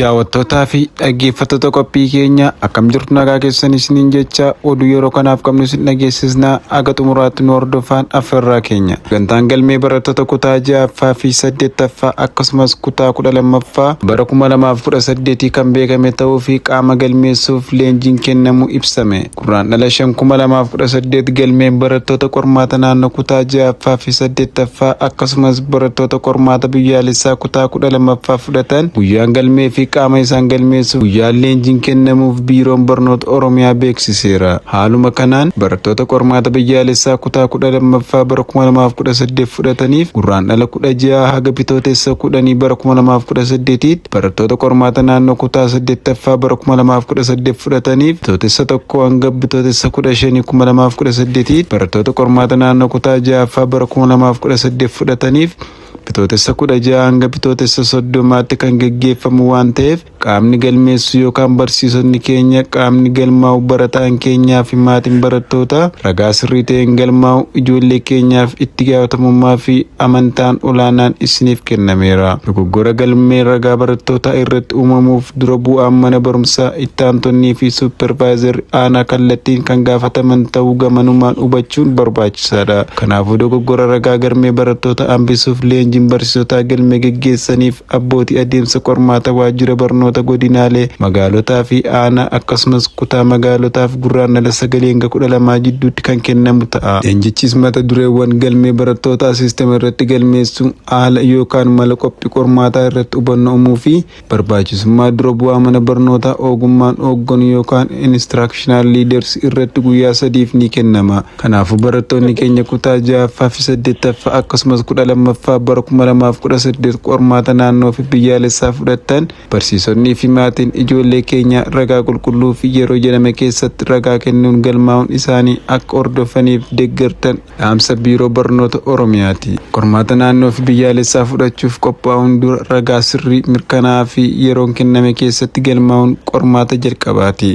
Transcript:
Daawwattootaa fi dhaggeeffattoota qophii keenya akkam jirtu nagaa keessan isiniin jecha oduu yeroo kanaaf qabnu isin dhageessisnaa aga xumuraatti nu hordofaan affeerraa keenya. Sagantaan galmee barattoota kutaa 6ffaa fi 8ffaa akkasumas kutaa 12ffaa bara 2018 kan beekame ta'uu fi qaama galmeessuuf leenjiin kennamu ibsame. Guraandhala 2018 galmeen barattoota qormaata naannoo kutaa 6ffaa fi 8ffaa akkasumas barattoota qormaata biyyaalessaa kutaa 12ffaa fudhatan guyyaan galmee fi qaama isaan galmeessuuf guyyaa leenjiin kennamuuf biiroon barnoota Oromiyaa beeksiseera. Haaluma kanaan barattoota qormaata biyyaalessaa kutaa 12ffaa bara 2018 fudhataniif guraandhala 16 haga bitootessa 10 bara 2018 barattoota qormaata naannoo kutaa 8ffaa bara 2018 fudhataniif bitootessa 1 hanga bitootessa 15 2018 barattoota qormaata naannoo kutaa 6ffaa bara 2018 fudhataniif bitootessa 16 hanga bitootessa 30tti kan gaggeeffamu waan ta'eef qaamni galmeessu yookaan barsiisonni keenya qaamni galmaa'u barataan keenyaa fi maatiin barattoota ragaa sirrii ta'een galmaa'u ijoollee keenyaaf itti gaafatamummaa fi amantaan olaanaan isiniif kennameera. Dogoggora galmee ragaa barattootaa irratti uumamuuf dura bu'aan mana barumsaa itti aantonnii fi suupparvaayizarri aanaa kallattiin kan gaafataman ta'uu gamanumaan hubachuun barbaachisaadha. Kanaafuu dogoggora ragaa galmee barattoota hambisuuf leenjiin barsiisotaa galmee gaggeessaniif abbootii adeemsa qormaata waajjira barnoota godinaalee magaalotaa fi aanaa akkasumas kutaa magaalotaaf guraandhala 9-12 jidduutti kan kennamu ta'a. Leenjichis mata dureewwan galmee barattootaa siistema irratti galmeessuun haala yookaan mala qophii qormaataa irratti hubannoo uumuu fi barbaachisummaa dura bu'aa mana barnootaa ogummaan hoogganu yookaan instructional leaders irratti guyyaa 3f ni kennama. Kanaafuu barattoonni keenya kutaa 6ffaa fi 8ffaa akkasumas 12ffaa bara 2018 qormaata naannoo fi biyyaalessaa fudhatan barsiisonni fi maatiin ijoollee keenya ragaa qulqulluu fi yeroo jedhame keessatti ragaa kennuun galmaa'uun isaanii akka hordofaniif deeggartan dhaamsa biiroo barnoota Oromiyaati. Qormaata naannoo fi biyyaalessaa fudhachuuf qophaa'uun dura ragaa sirrii mirkanaa'aa fi yeroon kenname keessatti galmaa'uun qormaata jalqabaati.